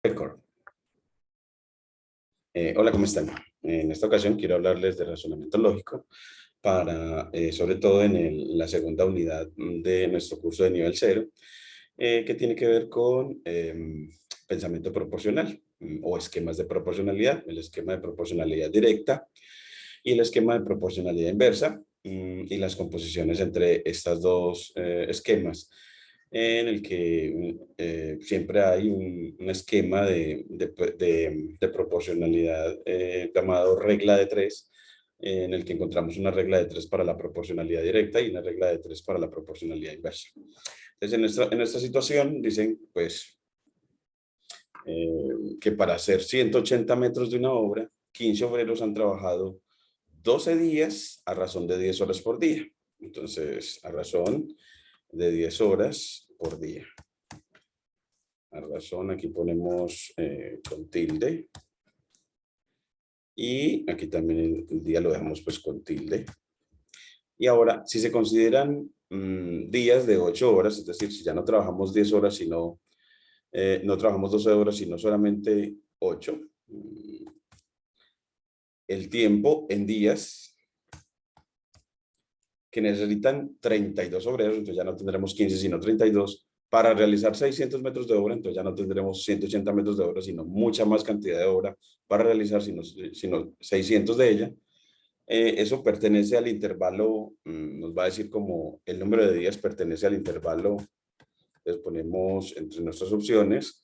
Record. Hola, ¿cómo están? En esta ocasión quiero hablarles de razonamiento lógico para, sobre todo en la segunda unidad de nuestro curso de nivel cero, que tiene que ver con pensamiento proporcional o esquemas de proporcionalidad, el esquema de proporcionalidad directa y el esquema de proporcionalidad inversa y las composiciones entre estos dos esquemas en el que siempre hay un esquema de proporcionalidad llamado regla de tres, en el que encontramos una regla de tres para la proporcionalidad directa y una regla de tres para la proporcionalidad inversa. Entonces, en esta situación dicen, pues, que para hacer 180 metros de una obra, 15 obreros han trabajado 12 días a razón de 10 horas por día. Entonces, a razón de 10 horas por día. A razón, aquí ponemos con tilde. Y aquí también el día lo dejamos pues con tilde. Y ahora, si se consideran días de 8 horas, es decir, si ya no trabajamos 10 horas, sino no trabajamos 12 horas, sino solamente 8. El tiempo en días que necesitan 32 obreros, entonces ya no tendremos 15, sino 32, para realizar 600 metros de obra, entonces ya no tendremos 180 metros de obra, sino mucha más cantidad de obra para realizar, sino 600 de ella. Eso pertenece al intervalo, nos va a decir como el número de días pertenece al intervalo, les ponemos entre nuestras opciones.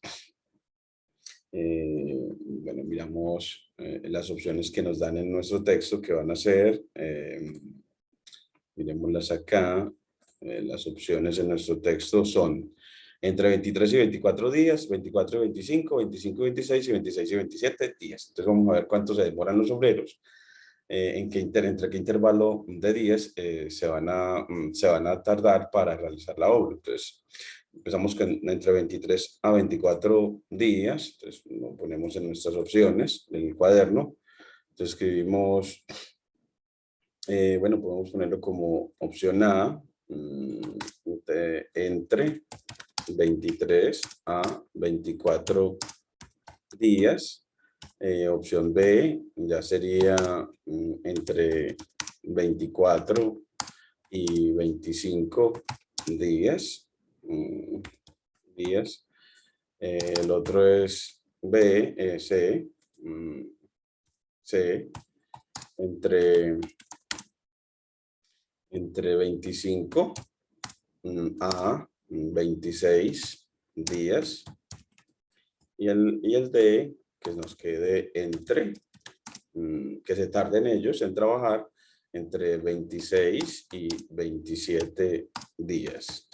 Bueno, miramos las opciones que nos dan en nuestro texto, que van a ser, miremoslas acá, las opciones en nuestro texto son entre 23 y 24 días, 24 y 25, 25 y 26 y 26 y 27 días. Entonces vamos a ver cuánto se demoran los obreros, entre qué intervalo de días se van a tardar para realizar la obra. Entonces empezamos con entre 23 a 24 días, entonces lo ponemos en nuestras opciones, en el cuaderno. Entonces escribimos, bueno, podemos ponerlo como opción A, entre 23 a 24 días. Opción B ya sería entre 24 y 25 días. El otro es B, C, C, entre 25 a 26 días. Y el D, que nos quede entre, que se tarden ellos en trabajar entre 26 y 27 días.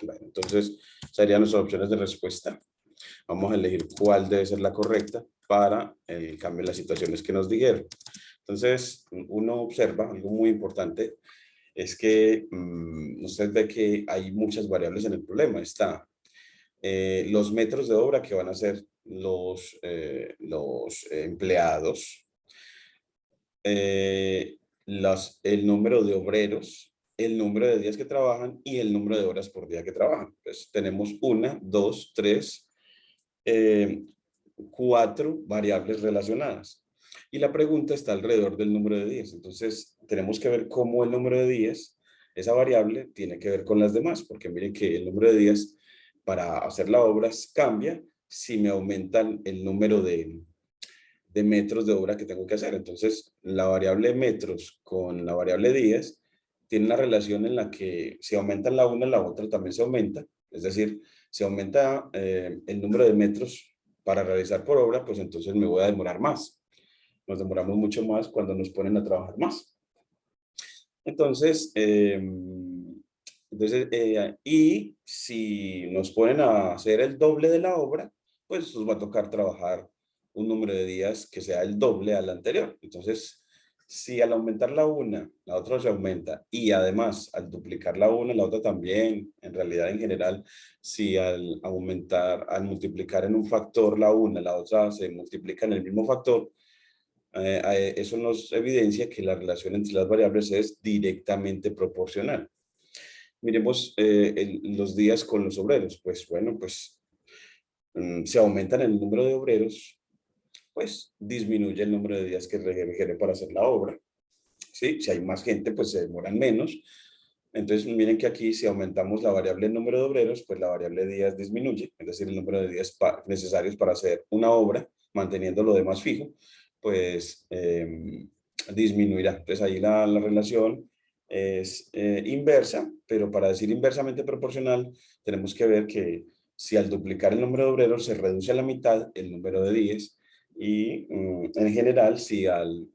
Bueno, entonces, serían nuestras opciones de respuesta. Vamos a elegir cuál debe ser la correcta para el cambio en las situaciones que nos dijeron. Entonces, uno observa algo muy importante, es que usted ve que hay muchas variables en el problema. Está los metros de obra que van a ser los empleados, el número de obreros, el número de días que trabajan y el número de horas por día que trabajan. Pues tenemos 1, 2, 3, 4 variables relacionadas. Y la pregunta está alrededor del número de días. Entonces, tenemos que ver cómo el número de días, esa variable, tiene que ver con las demás. Porque miren que el número de días para hacer la obra cambia si me aumentan el número de metros de obra que tengo que hacer. Entonces, la variable metros con la variable días tiene una relación en la que si aumentan la una, la otra también se aumenta. Es decir, si aumenta el número de metros para realizar por obra, pues entonces me voy a demorar más. Nos demoramos mucho más cuando nos ponen a trabajar más. Entonces, y si nos ponen a hacer el doble de la obra, pues nos va a tocar trabajar un número de días que sea el doble al anterior. Entonces, si al aumentar la una, la otra se aumenta, y además al duplicar la una, la otra también, en realidad en general, si al multiplicar en un factor la una, la otra se multiplica en el mismo factor, eso nos evidencia que la relación entre las variables es directamente proporcional. Miremos los días con los obreros. Pues bueno, pues si aumentan el número de obreros, pues disminuye el número de días que requiere para hacer la obra. ¿Sí? Si hay más gente, pues se demoran menos. Entonces, miren que aquí si aumentamos la variable número de obreros, pues la variable días disminuye, es decir, el número de días necesarios para hacer una obra, manteniendo lo demás fijo, pues disminuirá. Entonces ahí la relación es inversa, pero para decir inversamente proporcional, tenemos que ver que si al duplicar el número de obreros se reduce a la mitad el número de días, y en general, si al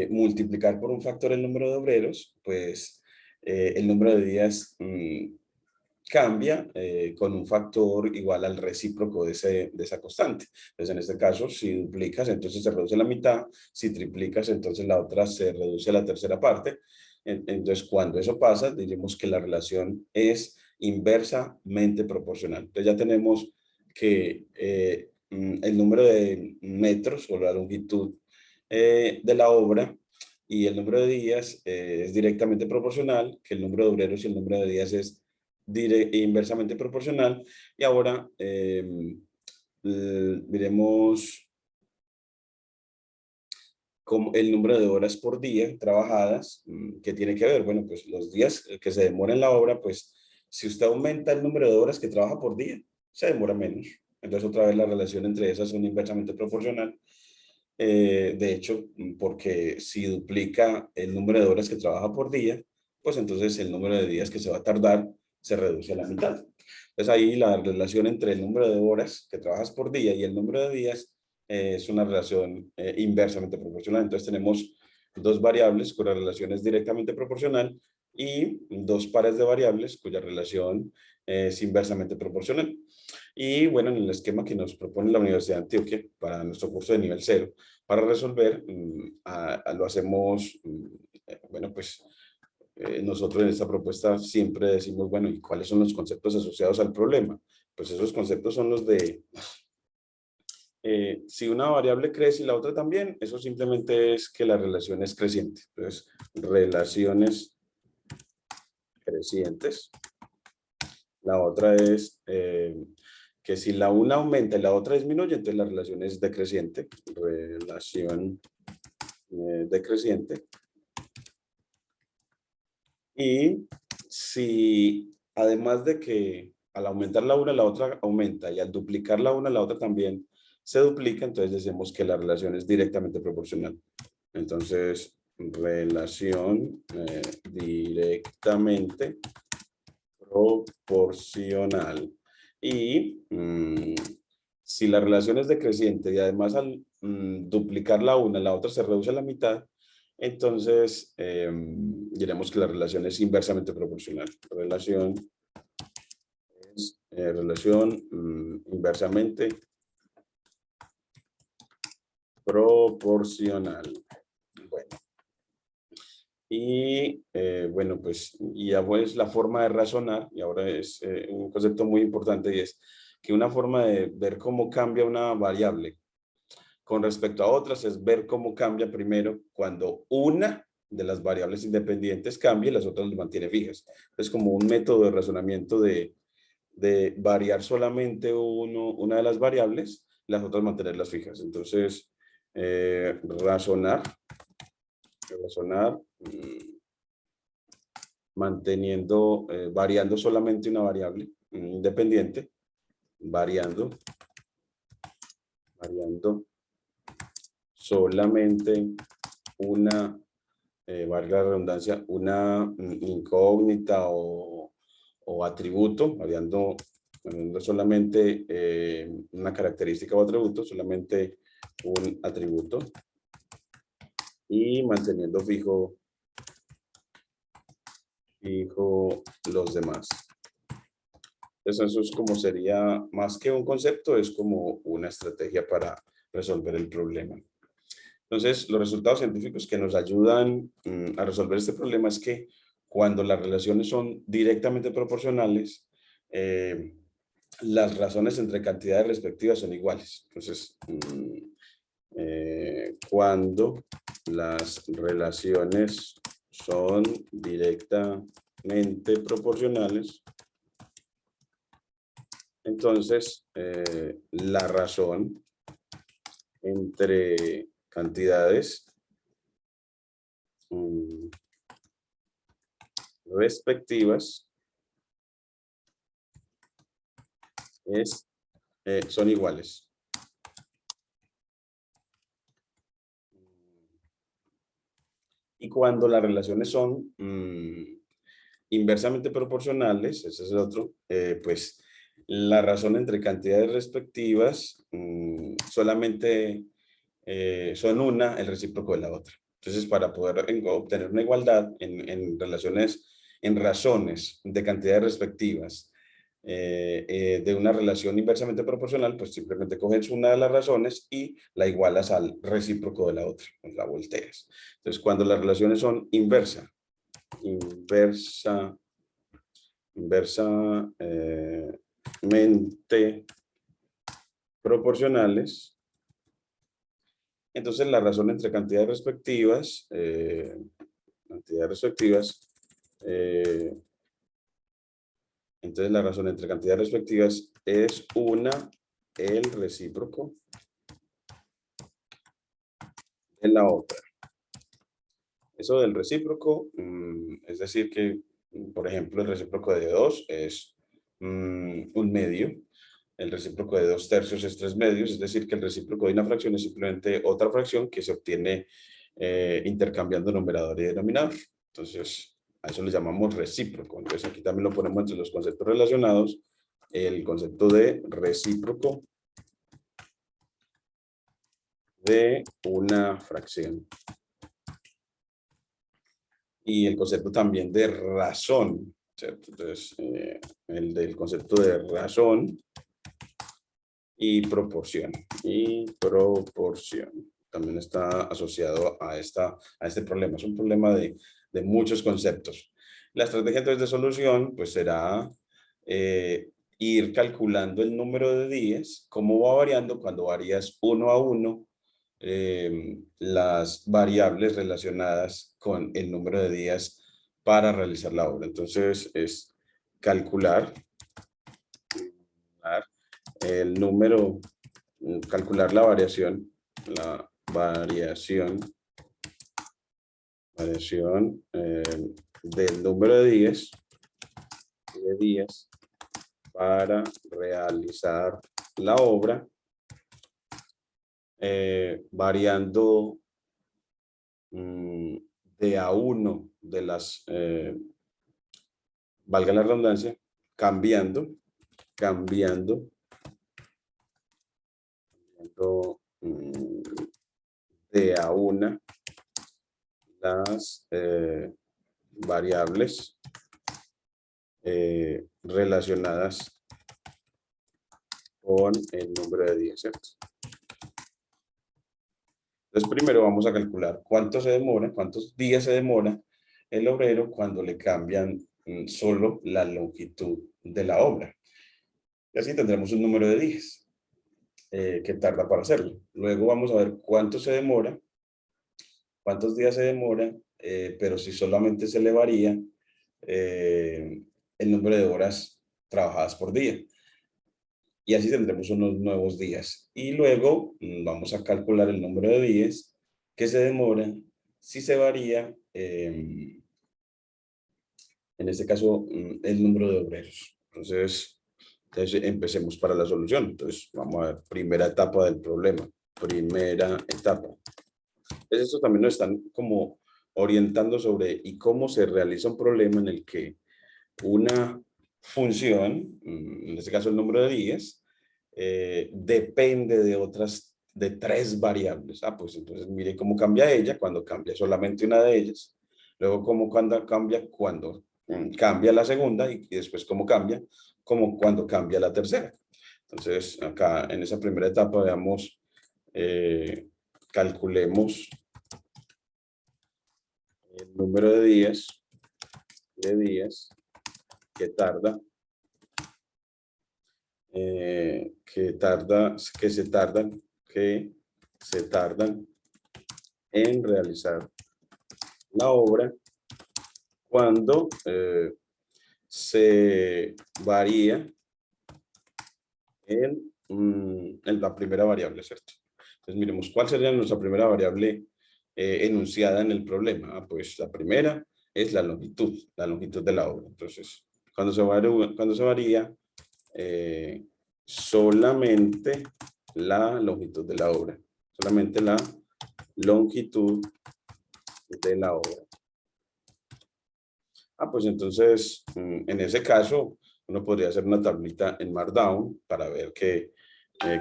multiplicar por un factor el número de obreros, pues el número de días cambia con un factor igual al recíproco de esa constante. Entonces, en este caso, si duplicas, entonces se reduce a la mitad; si triplicas, entonces la otra se reduce a la tercera parte. Entonces, cuando eso pasa, diríamos que la relación es inversamente proporcional. Entonces, ya tenemos que el número de metros o la longitud de la obra y el número de días es directamente proporcional, que el número de obreros y el número de días es inversamente proporcional. Y ahora veremos como el número de horas por día trabajadas. ¿Qué tiene que ver? Bueno, pues los días que se demora en la obra, pues si usted aumenta el número de horas que trabaja por día, se demora menos. Entonces otra vez la relación entre esas es inversamente proporcional. De hecho, porque si duplica el número de horas que trabaja por día, pues entonces el número de días que se va a tardar se reduce a la mitad. Entonces ahí la relación entre el número de horas que trabajas por día y el número de días es una relación inversamente proporcional. Entonces tenemos dos variables cuya relación es directamente proporcional y dos pares de variables cuya relación es inversamente proporcional. Y bueno, en el esquema que nos propone la Universidad de Antioquia para nuestro curso de nivel 0, para resolver, lo hacemos, bueno, pues nosotros en esta propuesta siempre decimos, bueno, ¿y cuáles son los conceptos asociados al problema? Pues esos conceptos son los de, si una variable crece y la otra también, eso simplemente es que la relación es creciente. Entonces, relaciones crecientes. La otra es que si la una aumenta y la otra disminuye, entonces la relación es decreciente. Relación decreciente. Y si además de que al aumentar la una, la otra aumenta, y al duplicar la una, la otra también se duplica, entonces decimos que la relación es directamente proporcional. Entonces, relación directamente proporcional. Y si la relación es decreciente y además al duplicar la una, la otra se reduce a la mitad, entonces diremos que la relación es inversamente proporcional. Relación es inversamente proporcional. Bueno. Y bueno, pues ya pues la forma de razonar, y ahora es un concepto muy importante, y es que una forma de ver cómo cambia una variable con respecto a otras es ver cómo cambia primero cuando una de las variables independientes cambia y las otras las mantiene fijas. Es como un método de razonamiento de variar solamente una de las variables, las otras mantenerlas fijas. Entonces, razonar manteniendo, variando solamente una variable independiente, variando solamente una, valga la redundancia, una incógnita o atributo, variando solamente una característica o atributo, solamente un atributo, y manteniendo fijo los demás. Entonces eso es como sería, más que un concepto, es como una estrategia para resolver el problema. Entonces, los resultados científicos que nos ayudan a resolver este problema es que cuando las relaciones son directamente proporcionales, las razones entre cantidades respectivas son iguales. Entonces, cuando las relaciones son directamente proporcionales, Entonces, la razón entre cantidades respectivas son iguales. Y cuando las relaciones son inversamente proporcionales, ese es el otro, pues la razón entre cantidades respectivas solamente son una, el recíproco de la otra. Entonces, para poder obtener una igualdad en relaciones, en razones de cantidades respectivas de una relación inversamente proporcional, pues simplemente coges una de las razones y la igualas al recíproco de la otra, pues la volteas. Entonces, cuando las relaciones son inversamente proporcionales, entonces la razón entre cantidades respectivas, entonces la razón entre cantidades respectivas es una, el recíproco de la otra. Eso del recíproco, es decir que, por ejemplo, el recíproco de 2 es un medio, el recíproco de 2/3 es 3/2, es decir que el recíproco de una fracción es simplemente otra fracción que se obtiene intercambiando numerador y denominador. Entonces, a eso le llamamos recíproco. Entonces, aquí también lo ponemos entre los conceptos relacionados, el concepto de recíproco de una fracción. Y el concepto también de razón, ¿cierto? Entonces, el del concepto de razón y proporción. Y proporción también está asociado a este problema. Es un problema de muchos conceptos. La estrategia entonces de solución pues será ir calculando el número de días, cómo va variando cuando varías uno a uno las variables relacionadas con el número de días para realizar la obra. Entonces es calcular el número, calcular la variación del número de días para realizar la obra, variando de a uno de las, valga la redundancia, cambiando de a una las variables relacionadas con el número de días, ¿cierto? Entonces, primero vamos a calcular cuántos días se demora el obrero cuando le cambian solo la longitud de la obra. Y así tendremos un número de días que tarda para hacerlo. Luego vamos a ver cuántos días se demora, pero si solamente se le varía el número de horas trabajadas por día. Y así tendremos unos nuevos días. Y luego vamos a calcular el número de días que se demora si se varía, en este caso, el número de obreros. Entonces, empecemos para la solución. Entonces, vamos a ver, primera etapa del problema. Primera etapa. Entonces, esto también nos están como orientando sobre y cómo se realiza un problema en el que una función, en este caso el número de días, depende de 3 variables. Pues entonces mire cómo cambia ella cuando cambia solamente una de ellas. Luego cómo cambia cuando cambia la segunda y después cómo cambia como cuando cambia la tercera. Entonces acá en esa primera etapa veamos, calculemos el número de días que tarda, que se tardan en realizar la obra cuando se varía en la primera variable, ¿cierto? Entonces miremos cuál sería nuestra primera variable enunciada en el problema. Ah, pues la primera es la longitud de la obra. Entonces, cuando se varía solamente la longitud de la obra, solamente la longitud de la obra. Ah, pues entonces, en ese caso, uno podría hacer una tablita en Markdown para ver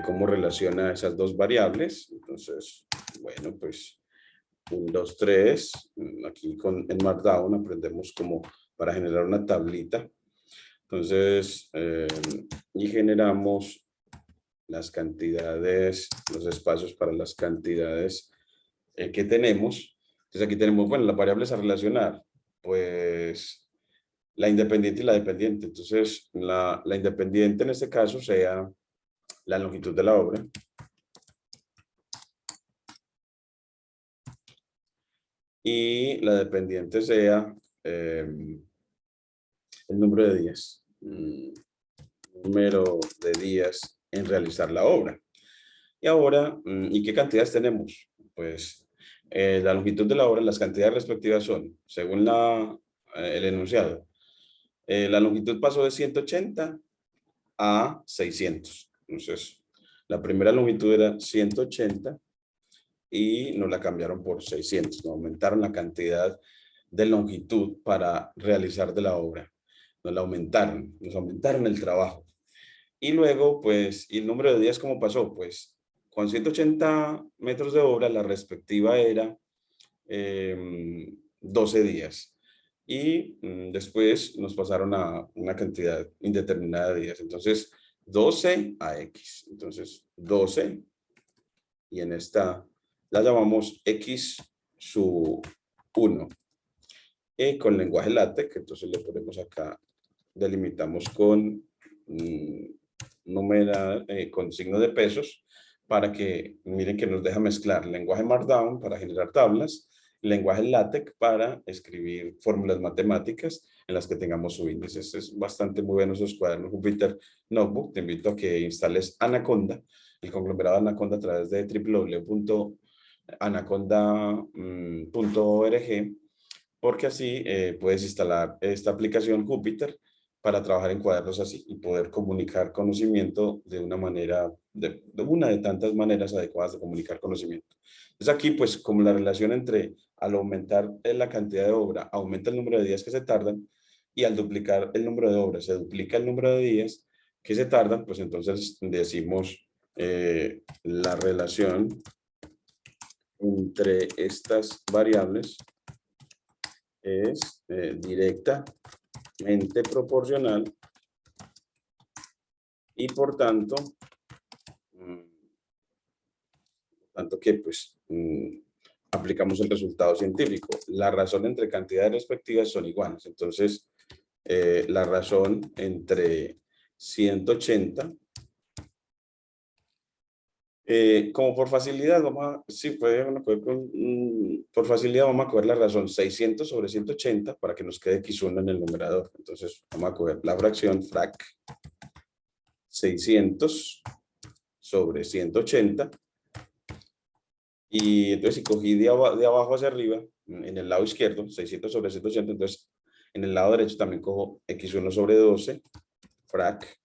cómo relaciona esas dos variables. Entonces, bueno, pues 1, 2, 3. Aquí en Markdown aprendemos como para generar una tablita. Entonces, y generamos las cantidades, los espacios para las cantidades que tenemos. Entonces aquí tenemos, bueno, las variables a relacionar, pues la independiente y la dependiente. Entonces la independiente en este caso sea la longitud de la obra. Y la dependiente sea el número de días. Número de días en realizar la obra. Y ahora, ¿y qué cantidades tenemos? Pues la longitud de la obra, las cantidades respectivas son, según el enunciado, la longitud pasó de 180 a 600. Entonces, la primera longitud era 180 y nos la cambiaron por 600. Nos aumentaron la cantidad de longitud para realizar de la obra. Nos aumentaron el trabajo. Y luego, pues, ¿y el número de días cómo pasó? Pues, con 180 metros de obra, la respectiva era 12 días. Y después nos pasaron a una cantidad indeterminada de días. Entonces, 12 a X. Entonces, 12. Y en esta la llamamos X sub 1. Y con lenguaje LaTeX, entonces le ponemos acá, delimitamos con con signo de pesos para que miren que nos deja mezclar lenguaje Markdown para generar tablas, lenguaje LaTeX para escribir fórmulas matemáticas en las que tengamos su índice. Es bastante muy bueno esos cuadernos Jupyter Notebook. Te invito a que instales Anaconda, el conglomerado Anaconda a través de www.anaconda.org, porque así puedes instalar esta aplicación Jupyter para trabajar en cuadernos así y poder comunicar conocimiento de una manera, de una de tantas maneras adecuadas de comunicar conocimiento. Entonces aquí, pues, como la relación entre al aumentar la cantidad de obra, aumenta el número de días que se tardan, y al duplicar el número de obras, se duplica el número de días que se tardan, pues entonces decimos la relación entre estas variables es directamente proporcional y por tanto que pues aplicamos el resultado científico. La razón entre cantidades respectivas son iguales. Entonces, la razón entre 180, como por facilidad, por facilidad vamos a coger la razón 600 sobre 180 para que nos quede x1 en el numerador. Entonces, vamos a coger la fracción frac 600 sobre 180. Y entonces, si cogí de abajo hacia arriba, en el lado izquierdo, 600 sobre 180, entonces en el lado derecho también cojo x1 sobre 12, frac,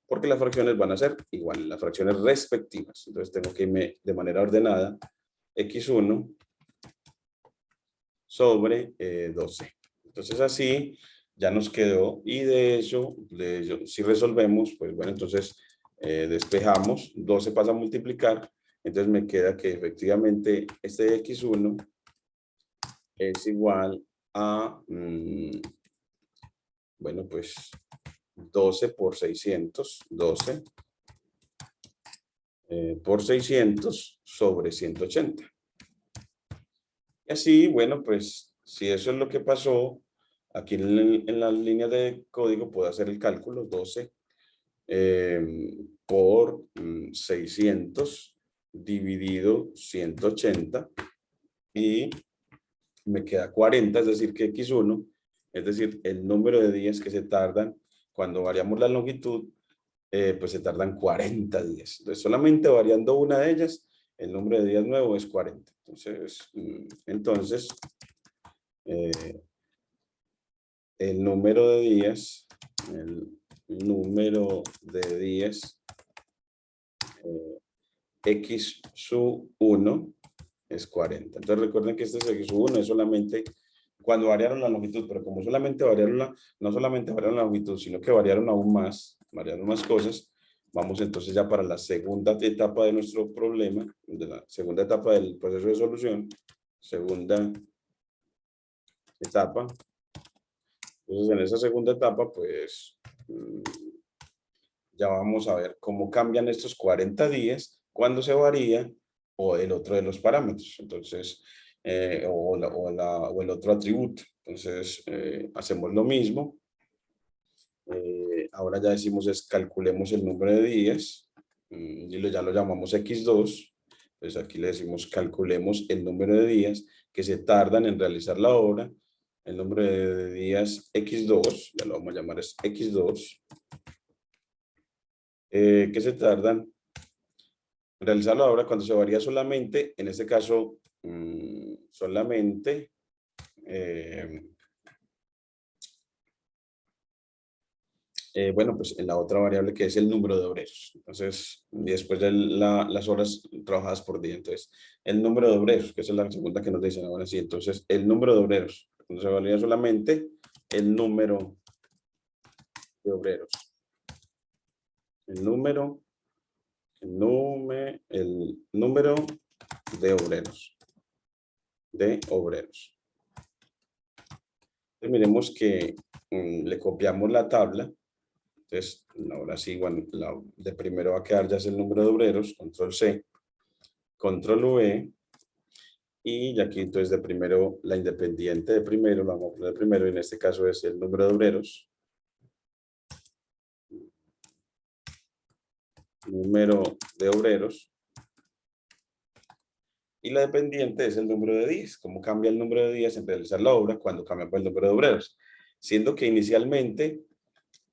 porque las fracciones van a ser iguales, las fracciones respectivas. Entonces tengo que irme de manera ordenada, x1 sobre 12. Entonces así ya nos quedó, y de eso si resolvemos, pues bueno, entonces despejamos, 12 pasa a multiplicar, entonces me queda que efectivamente este x1 es igual a, bueno, pues 12 por 600, 12 por 600 sobre 180. Y así, bueno, pues si eso es lo que pasó, aquí en la línea de código puedo hacer el cálculo, 12 por 600 dividido 180, y me queda 40, es decir, que x1, es decir, el número de días que se tardan cuando variamos la longitud pues se tardan 40 días. Entonces, solamente variando una de ellas, el número de días nuevo es 40. Entonces, eh, el número de días, el número de días x sub 1 es 40. Entonces recuerden que este x sub 1 es solamente cuando variaron la longitud, pero como solamente variaron no solamente variaron la longitud, sino que variaron aún más, variaron más cosas, vamos entonces ya para la segunda etapa de nuestro problema, de la segunda etapa del proceso de solución, segunda etapa. Entonces en esa segunda etapa, pues ya vamos a ver cómo cambian estos 40 días cuando se varía o el otro de los parámetros. Entonces, o el otro atributo. Entonces, hacemos lo mismo. Ahora ya decimos es calculemos el número de días y ya lo llamamos x2. Entonces aquí le decimos calculemos el número de días que se tardan en realizar la obra. El número de días x2, ya lo vamos a llamar es x2. Que se tardan en realizar la obra cuando se varía solamente, en este caso, solamente bueno, pues en la otra variable que es el número de obreros. Entonces, y después de las horas trabajadas por día. Entonces, el número de obreros, que esa es la segunda que nos dicen ahora sí. Entonces, el número de obreros. Cuando se varía solamente el número de obreros. El número de obreros. De obreros. Entonces, miremos que le copiamos la tabla. Entonces, ahora sí, bueno, de primero va a quedar ya es el número de obreros, control C, control V, y ya aquí entonces de primero, la independiente de primero, la vamos a poner de primero, y en este caso es el número de obreros, número de obreros, y la dependiente es el número de días. ¿Cómo cambia el número de días en realizar la obra cuando cambia el número de obreros? Siendo que inicialmente,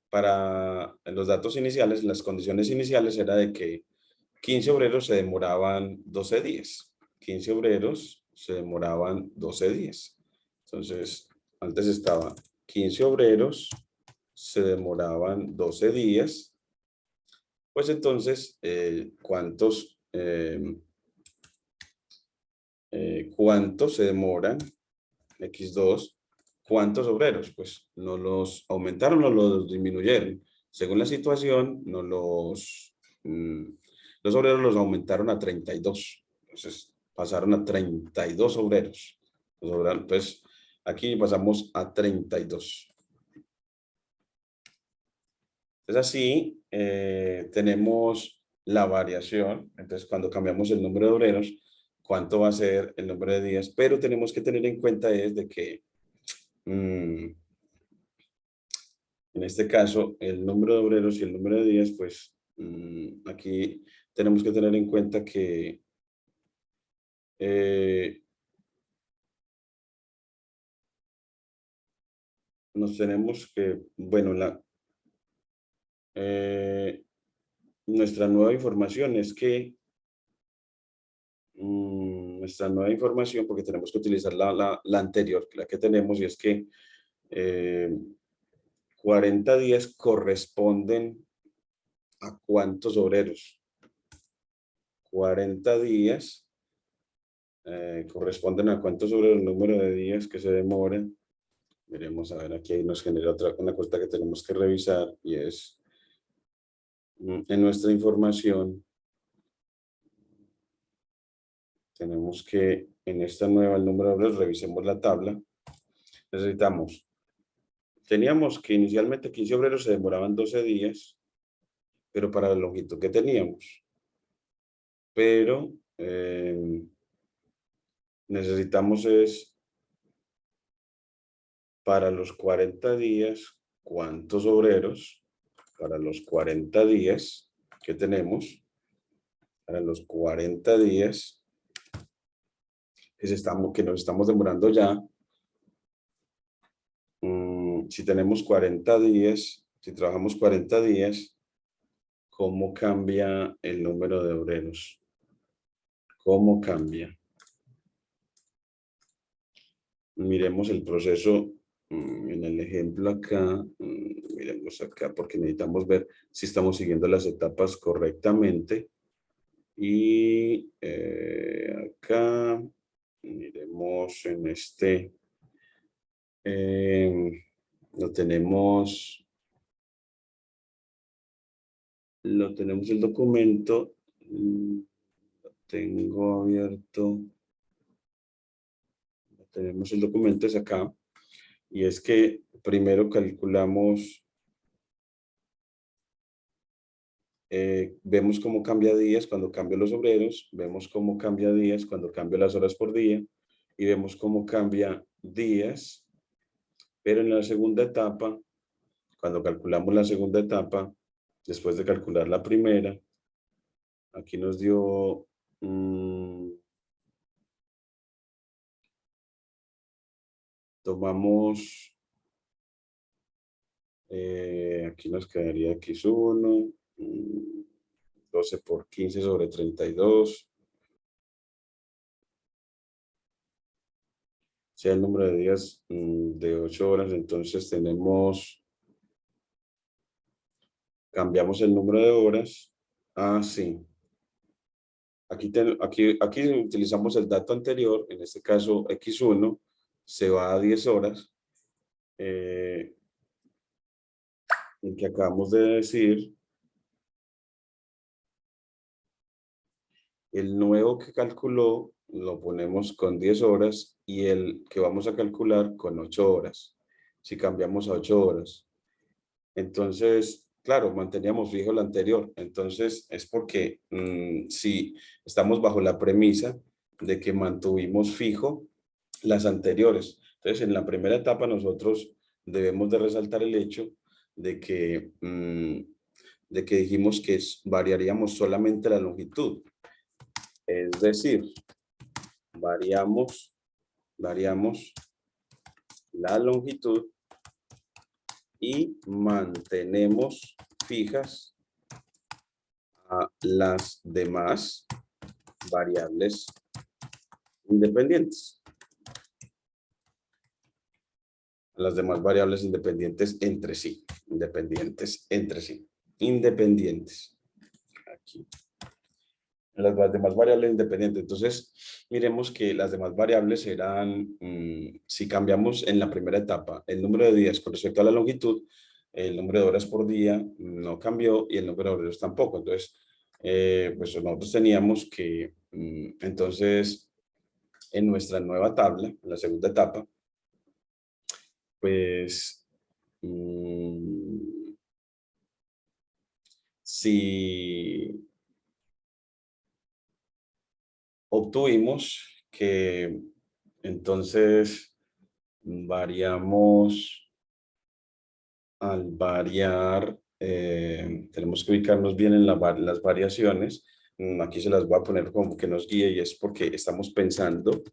para los datos iniciales, las condiciones iniciales era de que 15 obreros se demoraban 12 días. 15 obreros se demoraban 12 días. Entonces, antes estaba 15 obreros se demoraban 12 días. Pues entonces, ¿cuántos se demoran? X2. ¿Cuántos obreros? Pues no los aumentaron o los disminuyeron. Según la situación, no los obreros los aumentaron a 32. Entonces, pasaron a 32 obreros. Pues aquí pasamos a 32. Entonces, así tenemos la variación. Entonces, cuando cambiamos el número de obreros, ¿cuánto va a ser el número de días? Pero tenemos que tener en cuenta es de que en este caso, el número de obreros y el número de días, pues aquí tenemos que tener en cuenta que eh, nos tenemos que, bueno, eh, nuestra nueva información es que, nuestra nueva información, porque tenemos que utilizar la anterior, la que tenemos, y es que eh, 40 días corresponden a cuántos obreros. 40 días corresponden a cuántos sobre el número de días que se demoran. Veremos a ver, aquí nos genera una cosa que tenemos que revisar y es en nuestra información tenemos que en esta nueva el número de obreros revisemos la tabla. Teníamos que inicialmente 15 obreros se demoraban 12 días, pero para la longitud que teníamos. Pero necesitamos es para los 40 días, ¿cuántos obreros? Para los 40 días que tenemos, para los 40 días que nos estamos demorando ya, si tenemos 40 días, si trabajamos 40 días, cómo cambia el número de obreros. ¿Cómo cambia? Miremos el proceso en el ejemplo acá. Miremos acá porque necesitamos ver si estamos siguiendo las etapas correctamente. Y acá miremos en este. Lo tenemos el documento. Tengo abierto. Tenemos el documento es acá. Y es que primero calculamos, vemos cómo cambia días cuando cambio los obreros, vemos cómo cambia días cuando cambio las horas por día y vemos cómo cambia días, pero en la segunda etapa, cuando calculamos la segunda etapa, después de calcular la primera, aquí nos dio, tomamos, aquí nos quedaría X1, 12 por 15 sobre 32. Sea el número de días de 8 horas, entonces cambiamos el número de horas. Sí. Aquí utilizamos el dato anterior, en este caso X1, se va a 10 horas, el que acabamos de decir. El nuevo que calculó lo ponemos con 10 horas y el que vamos a calcular con 8 horas. Si cambiamos a 8 horas. Entonces, claro, manteníamos fijo el anterior. Entonces, es porque si estamos bajo la premisa de que mantuvimos fijo las anteriores. Entonces, en la primera etapa nosotros debemos de resaltar el hecho de que dijimos que variaríamos solamente la longitud. Es decir, variamos la longitud y mantenemos fijas a las demás variables independientes. A las demás variables independientes entre sí. Independientes entre sí. Independientes. Aquí. Las demás variables independientes. Entonces, miremos que las demás variables eran, si cambiamos en la primera etapa el número de días con respecto a la longitud, el número de horas por día no cambió y el número de obreros tampoco. Entonces, pues nosotros teníamos que, entonces, en nuestra nueva tabla, en la segunda etapa, pues, si obtuvimos que entonces variamos, al variar, tenemos que ubicarnos bien en las variaciones. Aquí se las voy a poner como que nos guíe y es porque estamos pensando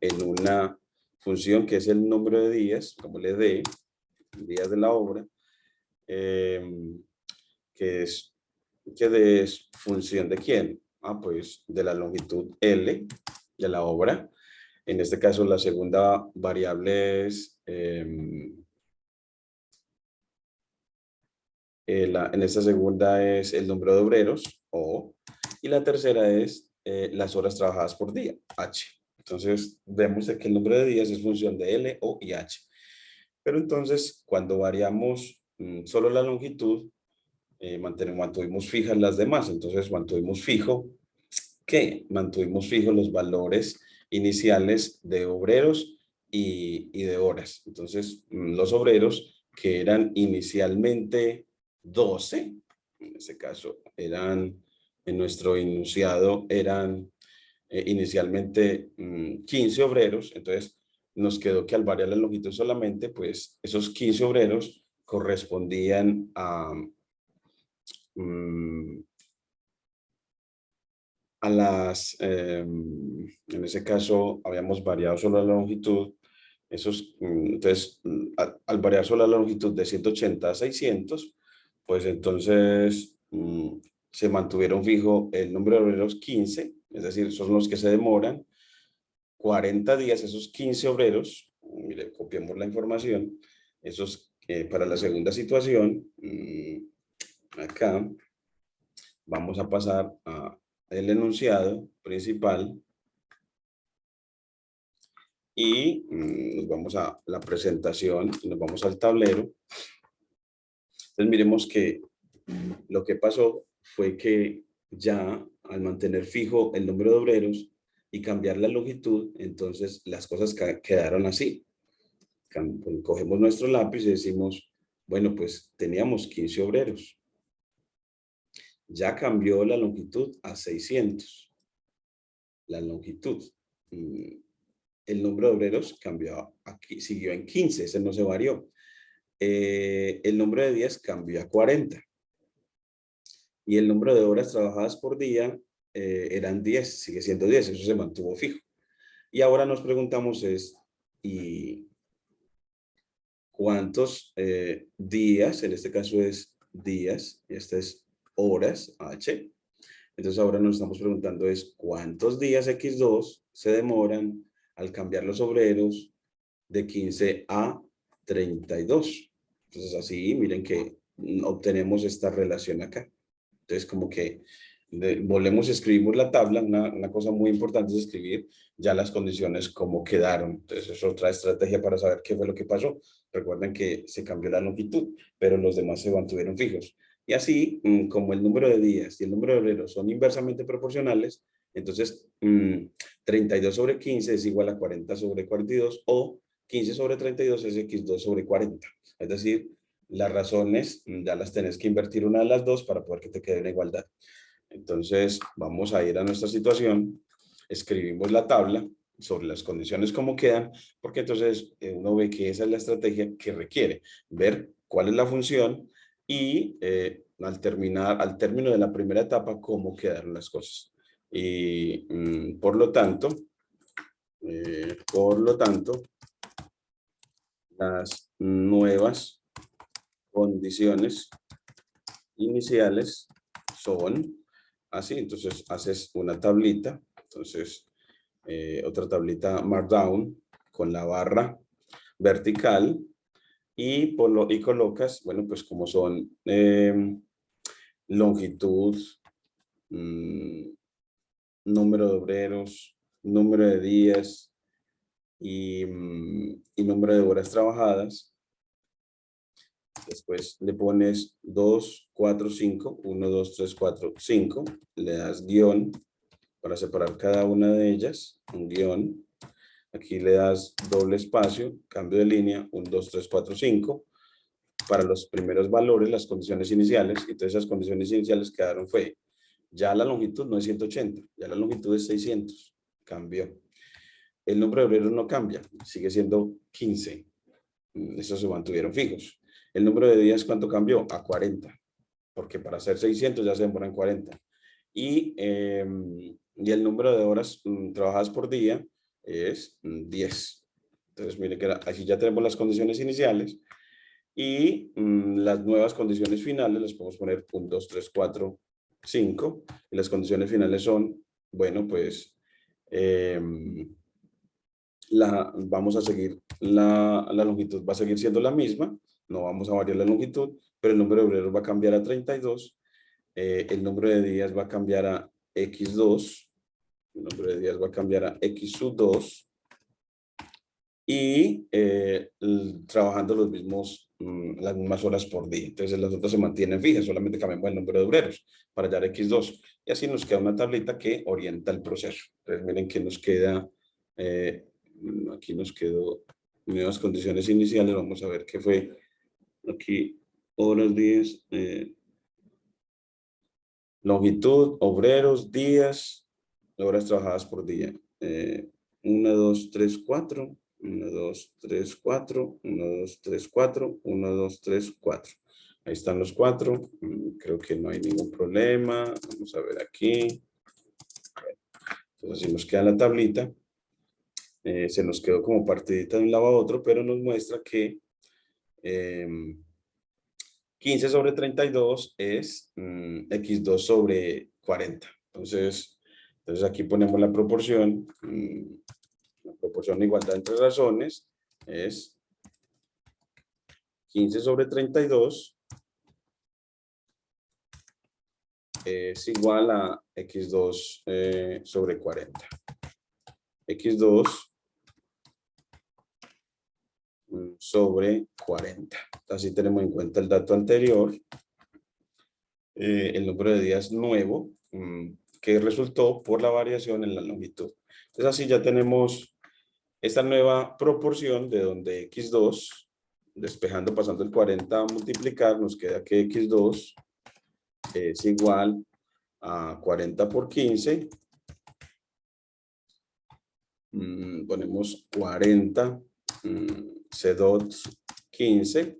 en una función que es el número de días, como le dé, días de la obra, que es función de quién. Pues de la longitud L de la obra. En este caso, la segunda variable es, en esta segunda es el número de obreros, O, y la tercera es las horas trabajadas por día, H. Entonces, vemos que el número de días es función de L, O y H. Pero entonces, cuando variamos solo la longitud, mantuvimos fijas las demás. Entonces, mantuvimos fijos los valores iniciales de obreros y de horas. Entonces, los obreros que eran inicialmente 12, en este caso en nuestro enunciado eran inicialmente 15 obreros, entonces nos quedó que al variar la longitud solamente, pues esos 15 obreros correspondían en ese caso habíamos variado solo la longitud, entonces al variar solo la longitud de 180 a 600, pues entonces mm, se mantuvieron fijo el número de obreros 15, es decir, son los que se demoran 40 días, esos 15 obreros, mire, copiamos la información, esos para la segunda situación, acá vamos a pasar a el enunciado principal y nos vamos a la presentación, nos vamos al tablero. Entonces miremos que lo que pasó fue que ya al mantener fijo el número de obreros y cambiar la longitud, entonces las cosas quedaron así. Cogemos nuestro lápiz y decimos, bueno, pues teníamos 15 obreros. Ya cambió la longitud a 600. La longitud. El número de obreros cambió aquí, siguió en 15, ese no se varió. El número de días cambió a 40. Y el número de horas trabajadas por día eran 10, sigue siendo 10, eso se mantuvo fijo. Y ahora nos preguntamos ¿y cuántos días? En este caso es días, esta es horas, H. Entonces ahora nos estamos preguntando ¿cuántos días X2 se demoran al cambiar los obreros de 15 a 32? Entonces así, miren que obtenemos esta relación acá. Entonces, como que volvemos y escribimos la tabla. Una cosa muy importante es escribir ya las condiciones como quedaron. Entonces, es otra estrategia para saber qué fue lo que pasó. Recuerden que se cambió la longitud, pero los demás se mantuvieron fijos. Y así, como el número de días y el número de obreros son inversamente proporcionales, entonces 32 sobre 15 es igual a 40 sobre 42 o 15 sobre 32 es x2 sobre 40. Es decir, las razones ya las tenés que invertir una de las dos para poder que te quede una igualdad. Entonces, vamos a ir a nuestra situación, escribimos la tabla sobre las condiciones como quedan, porque entonces uno ve que esa es la estrategia que requiere, ver cuál es la función y al término de la primera etapa, cómo quedaron las cosas. Y por lo tanto, las nuevas condiciones iniciales son así. Entonces haces una tablita, entonces otra tablita Markdown con la barra vertical y colocas, bueno, pues como son longitud, número de obreros, número de días y número de horas trabajadas. Después le pones 2, 4, 5, 1, 2, 3, 4, 5. Le das guión para separar cada una de ellas, un guión. Aquí le das doble espacio, cambio de línea, 1, 2, 3, 4, 5. Para los primeros valores, las condiciones iniciales. Entonces esas condiciones iniciales quedaron ya la longitud no es 180, ya la longitud es 600. Cambió. El número de obreros no cambia, sigue siendo 15. Esos se mantuvieron fijos. El número de días, ¿cuánto cambió? A 40, porque para hacer 600 ya se demoran 40. Y el número de horas trabajadas por día es 10. Entonces, mire que aquí ya tenemos las condiciones iniciales y las nuevas condiciones finales las podemos poner 1, 2, 3, 4, 5. Y las condiciones finales son, bueno, pues vamos a seguir, la longitud va a seguir siendo la misma, no vamos a variar la longitud, pero el número de obreros va a cambiar a 32, el número de días va a cambiar a x2, el número de días va a cambiar a x sub 2, y trabajando las mismas horas por día. Entonces las otras se mantienen fijas, solamente cambiamos el número de obreros para hallar x2. Y así nos queda una tablita que orienta el proceso. Entonces miren que nos queda, aquí nos quedó nuevas condiciones iniciales. Vamos a ver qué fue aquí, horas, días, longitud, obreros, días, horas trabajadas por día. 1, 2, 3, 4. 1, 2, 3, 4. 1, 2, 3, 4. 1, 2, 3, 4. Ahí están los 4. Creo que no hay ningún problema. Vamos a ver aquí. Entonces, así nos queda la tablita. Se nos quedó como partidita de un lado a otro, pero nos muestra que 15 sobre 32 es x2 sobre 40. Entonces aquí ponemos la proporción. La proporción de igualdad entre razones es 15 sobre 32 es igual a x2 sobre 40. x2 sobre 40. Así tenemos en cuenta el dato anterior, el número de días nuevo que resultó por la variación en la longitud. Entonces así ya tenemos esta nueva proporción de donde x2, despejando, pasando el 40 a multiplicar, nos queda que x2 es igual a 40 por 15. Ponemos 40 C2 15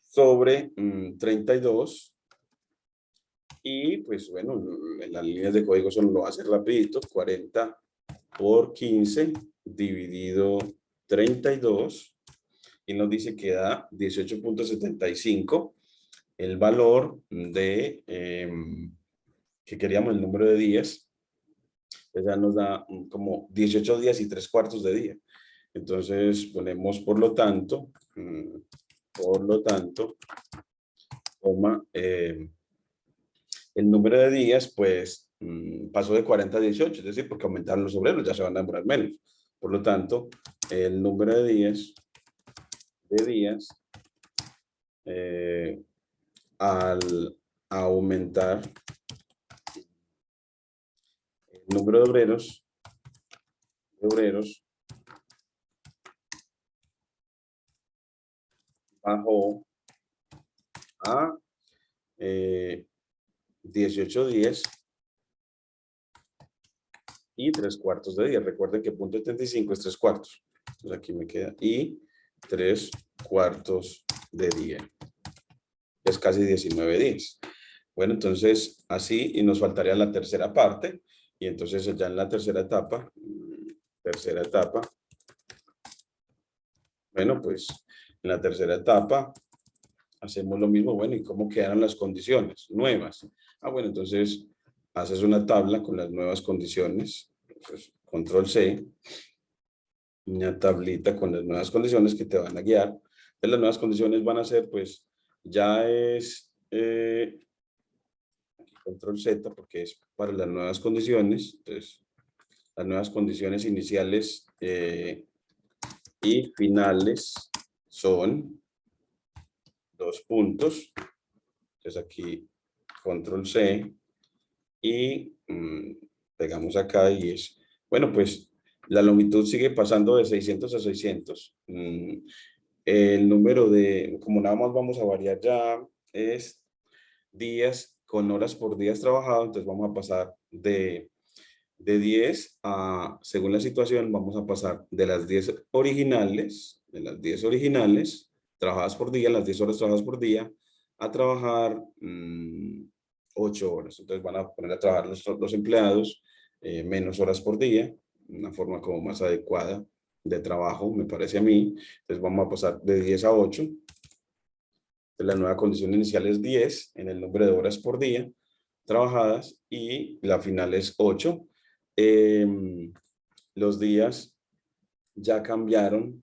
sobre 32. Y pues bueno, en las líneas de código solo lo hace rapidito. 40 por 15 dividido 32. Y nos dice que da 18.75. El valor de que queríamos, el número de días, pues ya nos da como 18 días y 3/4 de día. Entonces ponemos por lo tanto, el número de días, pues pasó de 40 a 18, es decir, porque aumentaron los obreros, ya se van a demorar menos. Por lo tanto, el número de días al aumentar el número de obreros bajó a 18 días y 3/4 de día. Recuerden que punto 75 es 3/4. Entonces aquí me queda y 3/4 de día. Es casi 19 días. Bueno, entonces así, y nos faltaría la tercera parte. Y entonces ya en la tercera etapa, bueno, pues en la tercera etapa hacemos lo mismo. Bueno, ¿y cómo quedaron las condiciones nuevas? Bueno, entonces haces una tabla con las nuevas condiciones. Entonces, control C, una tablita con las nuevas condiciones que te van a guiar. Entonces, las nuevas condiciones van a ser, pues, ya es aquí control Z porque es para las nuevas condiciones. Entonces, las nuevas condiciones iniciales y finales son 2 puntos. Entonces aquí control C y pegamos acá y es, bueno, pues la longitud sigue pasando de 600 a 600. El número de, como nada más vamos a variar ya, es días con horas por días trabajado, entonces vamos a pasar de 10 a, según la situación, vamos a pasar de las 10 originales, trabajadas por día, las 10 horas trabajadas por día, a trabajar 8 horas. Entonces van a poner a trabajar los empleados menos horas por día, una forma como más adecuada de trabajo, me parece a mí. Entonces vamos a pasar de 10 a 8. La nueva condición inicial es 10 en el número de horas por día trabajadas y la final es 8. Los días ya cambiaron.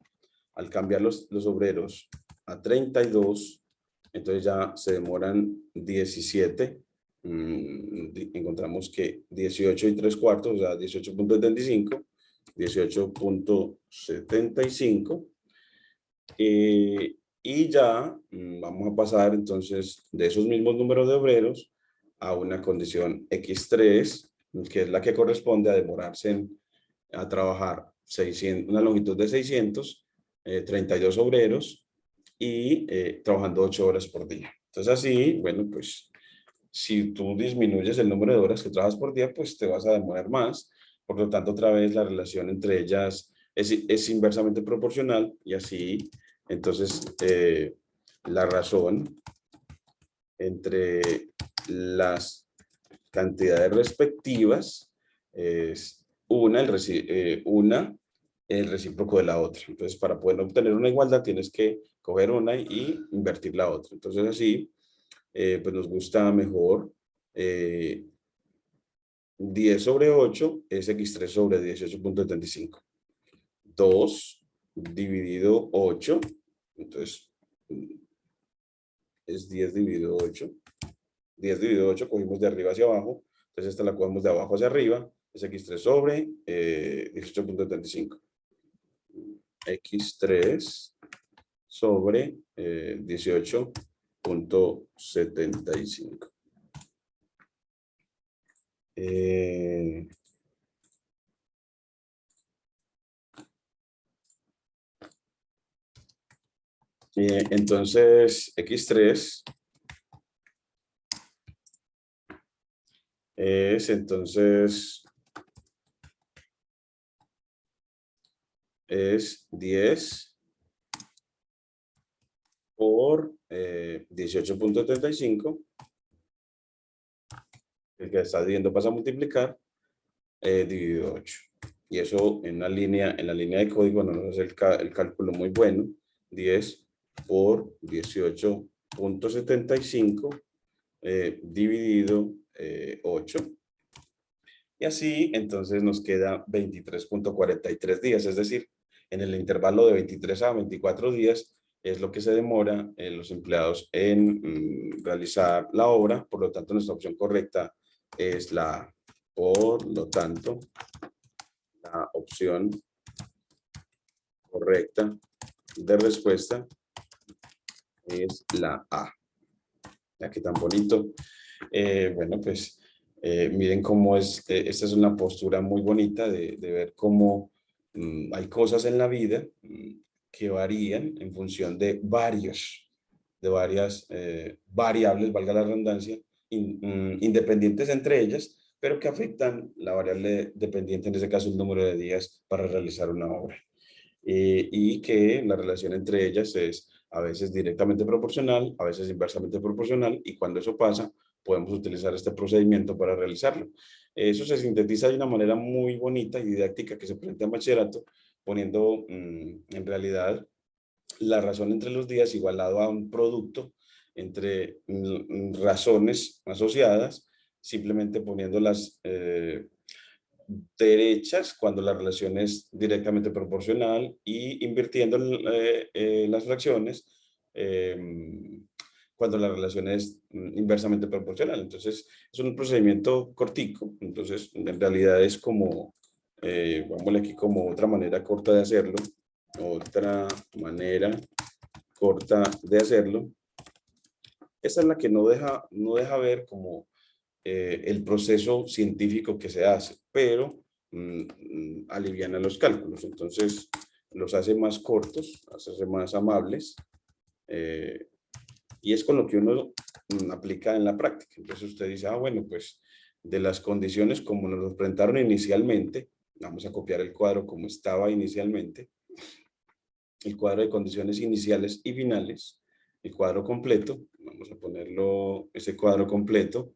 Al cambiar los obreros a 32, entonces ya se demoran 17. Encontramos que 18 y 3/4, o sea, 18.75, 18.75. Y ya vamos a pasar entonces de esos mismos números de obreros a una condición X3, que es la que corresponde a demorarse a trabajar 600, una longitud de 600, 32 obreros y trabajando 8 horas por día. Entonces así, bueno, pues si tú disminuyes el número de horas que trabajas por día, pues te vas a demorar más. Por lo tanto, otra vez la relación entre ellas es inversamente proporcional y así, entonces, la razón entre las cantidades respectivas es una el recíproco de la otra. Entonces, para poder obtener una igualdad, tienes que coger una y invertir la otra. Entonces así, pues nos gusta mejor 10 sobre 8 es x3 sobre 18.75. 2 dividido 8, entonces es 10 dividido 8. 10 dividido 8 cogimos de arriba hacia abajo, entonces esta la cogemos de abajo hacia arriba, es x3 sobre 18.75. x3 sobre 18.75. Entonces, x3 es entonces es 10 por 18.75, el que está dividiendo pasa a multiplicar, dividido 8. Y eso en la línea de código no nos hace el cálculo muy bueno. 10 por 18.75 dividido 8. Y así entonces nos queda 23.43 días, es decir, en el intervalo de 23 a 24 días es lo que se demora los empleados en realizar la obra. Por lo tanto, nuestra opción correcta es la A. Por lo tanto, la opción correcta de respuesta es la A. Ya que tan bonito. Bueno, pues miren cómo es, esta es una postura muy bonita de ver cómo hay cosas en la vida que varían en función de varias variables, valga la redundancia, independientes entre ellas, pero que afectan la variable dependiente, en este caso el número de días para realizar una obra. Y que la relación entre ellas es a veces directamente proporcional, a veces inversamente proporcional, y cuando eso pasa, podemos utilizar este procedimiento para realizarlo. Eso se sintetiza de una manera muy bonita y didáctica que se presenta en bachillerato, poniendo en realidad la razón entre los días igualado a un producto entre razones asociadas, simplemente poniendo las derechas cuando la relación es directamente proporcional y invirtiendo las fracciones cuando la relación es inversamente proporcional. Entonces, es un procedimiento cortico. Entonces, en realidad es como, vámonos aquí como otra manera corta de hacerlo. Otra manera corta de hacerlo. Esta es la que no deja ver como el proceso científico que se hace, pero aliviana los cálculos. Entonces, los hace más cortos, los hace más amables, y es con lo que uno aplica en la práctica. Entonces, usted dice, ah, bueno, pues de las condiciones como nos lo presentaron inicialmente, vamos a copiar el cuadro como estaba inicialmente, el cuadro de condiciones iniciales y finales, el cuadro completo, vamos a ponerlo, ese cuadro completo,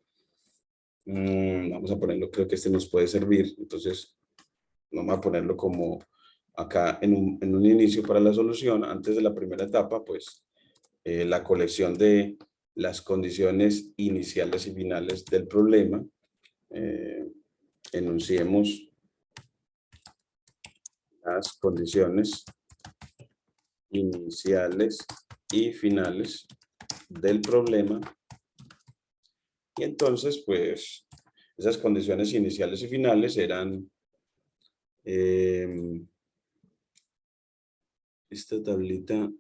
vamos a ponerlo, creo que este nos puede servir, entonces vamos a ponerlo como acá en un inicio para la solución, antes de la primera etapa, pues la colección de las condiciones iniciales y finales del problema. Enunciemos las condiciones iniciales y finales del problema. Y entonces, pues, esas condiciones iniciales y finales eran esta tablita,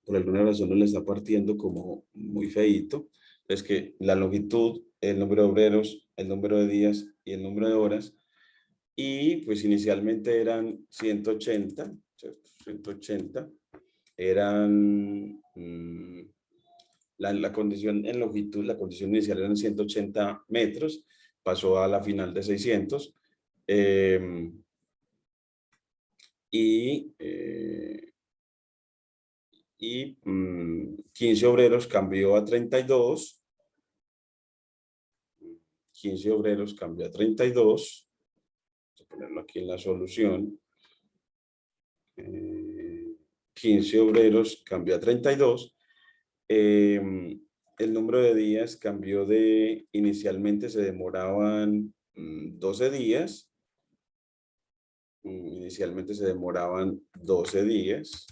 por alguna razón no le está partiendo como muy feíto. Es que la longitud, el número de obreros, el número de días y el número de horas. Y pues inicialmente eran 180, ¿cierto? 180. Eran la condición en longitud, la condición inicial eran 180 metros, pasó a la final de 600. Y 15 obreros cambió a 32. 15 obreros cambió a 32. Vamos a ponerlo aquí en la solución. 15 obreros cambió a 32. El número de días cambió de, inicialmente se demoraban 12 días. Inicialmente se demoraban 12 días.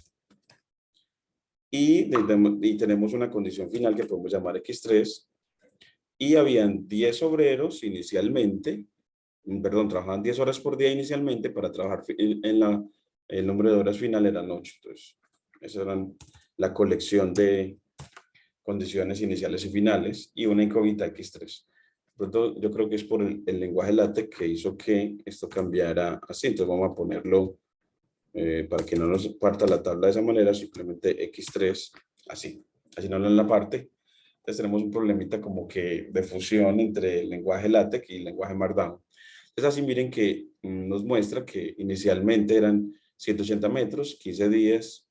Y tenemos una condición final que podemos llamar X3. Y habían 10 obreros inicialmente, perdón, trabajaban 10 horas por día inicialmente. Para trabajar el número de horas final eran 8. Entonces, esa eran la colección de condiciones iniciales y finales y una incógnita X3. Por lo tanto, yo creo que es por el lenguaje LaTeX que hizo que esto cambiara así. Entonces vamos a ponerlo para que no nos parta la tabla de esa manera, simplemente X3 así. Así no en la parte. Entonces tenemos un problemita como que de fusión entre el lenguaje LaTeX y el lenguaje Markdown. Entonces así miren que nos muestra que inicialmente eran 180 metros, 15 días,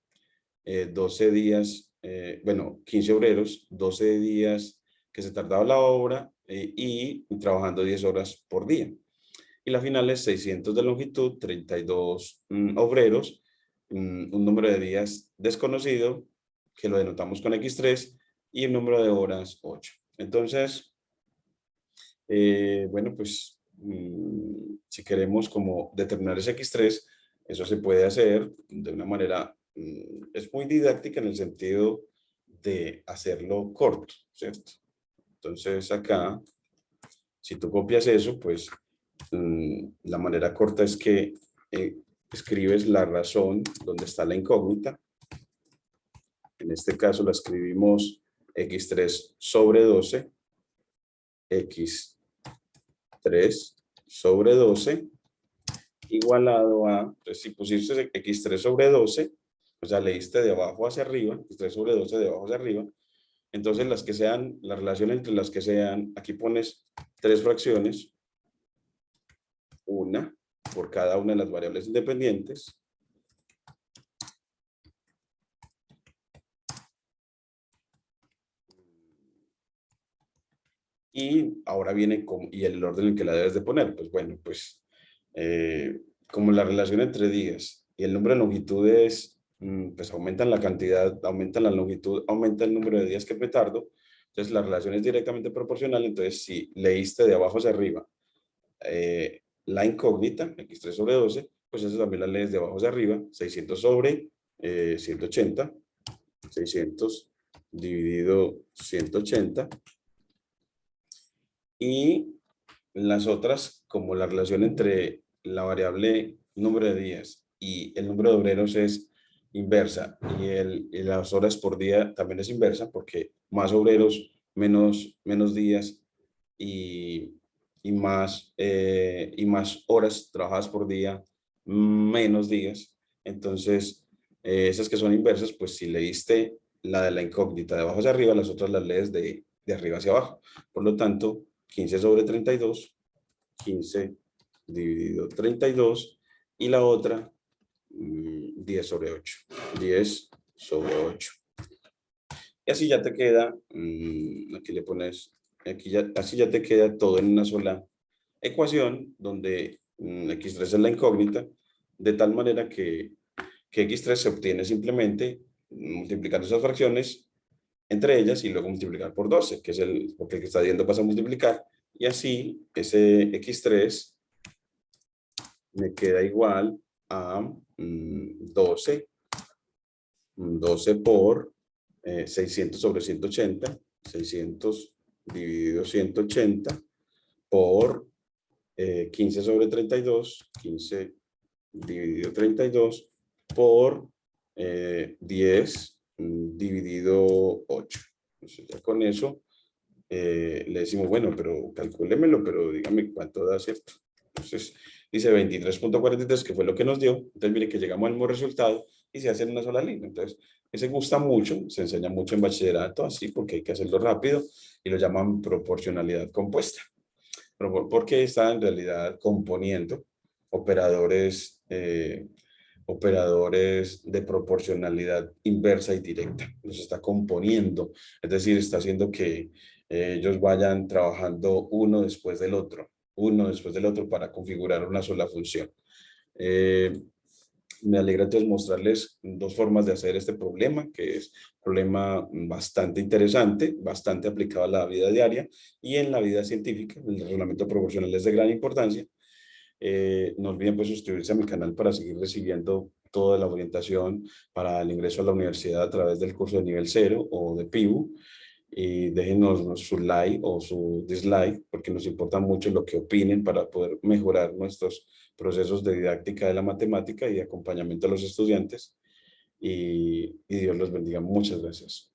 12 días, bueno, 15 obreros, 12 días que se tardaba la obra y trabajando 10 horas por día. Y la final es 600 de longitud, 32 obreros, un número de días desconocido que lo denotamos con X3 y el número de horas 8. Entonces, bueno, pues si queremos como determinar ese X3, eso se puede hacer de una manera, es muy didáctica en el sentido de hacerlo corto, ¿cierto? Entonces acá, si tú copias eso, pues la manera corta es que escribes la razón donde está la incógnita. En este caso la escribimos X3 sobre 12, X3 sobre 12, igualado a, entonces si pusiste X3 sobre 12, o sea, leíste de abajo hacia arriba, X3 sobre 12 de abajo hacia arriba, entonces las que sean, la relación entre las que sean, aquí pones 3 fracciones, una por cada una de las variables independientes, y ahora viene con, y el orden en que la debes de poner. Pues bueno, pues como la relación entre días y el número de longitudes, pues aumentan la cantidad, aumentan la longitud, aumenta el número de días que me tardo. Entonces la relación es directamente proporcional. Entonces si leíste de abajo hacia arriba la incógnita, X3 sobre 12, pues eso también la lees de abajo hacia arriba, 600 sobre 180, 600 dividido 180. Y las otras, como la relación entre la variable número de días y el número de obreros es inversa y las horas por día también es inversa, porque más obreros, menos días y, y más horas trabajadas por día, menos días. Entonces, esas que son inversas, pues si leíste la de la incógnita de abajo hacia arriba, las otras las lees de arriba hacia abajo. Por lo tanto, 15 sobre 32, 15 dividido 32, y la otra 10 sobre 8, 10 sobre 8. Y así ya te queda, aquí le pones, aquí ya, así ya te queda todo en una sola ecuación, donde X3 es la incógnita, de tal manera que X3 se obtiene simplemente multiplicando esas fracciones entre ellas y luego multiplicar por 12, que es porque el que está yendo pasa a multiplicar, y así ese X3 me queda igual a 12, 12 por 600 sobre 180, 600 dividido 180 por 15 sobre 32, 15 dividido 32 por 10 dividido 8. Entonces ya con eso le decimos, bueno, pero calcúlemelo, pero dígame cuánto da, ¿cierto? Entonces dice 23.43, que fue lo que nos dio. Entonces mire que llegamos al mismo resultado y se hace en una sola línea. Entonces ese gusta mucho, se enseña mucho en bachillerato así, porque hay que hacerlo rápido y lo llaman proporcionalidad compuesta. Porque está en realidad componiendo operadores, operadores de proporcionalidad inversa y directa. Los está componiendo, es decir, está haciendo que ellos vayan trabajando uno después del otro para configurar una sola función. Me alegra entonces mostrarles dos formas de hacer este problema, que es un problema bastante interesante, bastante aplicado a la vida diaria y en la vida científica. El razonamiento proporcional es de gran importancia. No olviden pues suscribirse a mi canal para seguir recibiendo toda la orientación para el ingreso a la universidad a través del curso de nivel cero o de PIBU. Y déjenos su like o su dislike porque nos importa mucho lo que opinen para poder mejorar nuestros procesos de didáctica de la matemática y acompañamiento a los estudiantes. Y Dios los bendiga. Muchas gracias.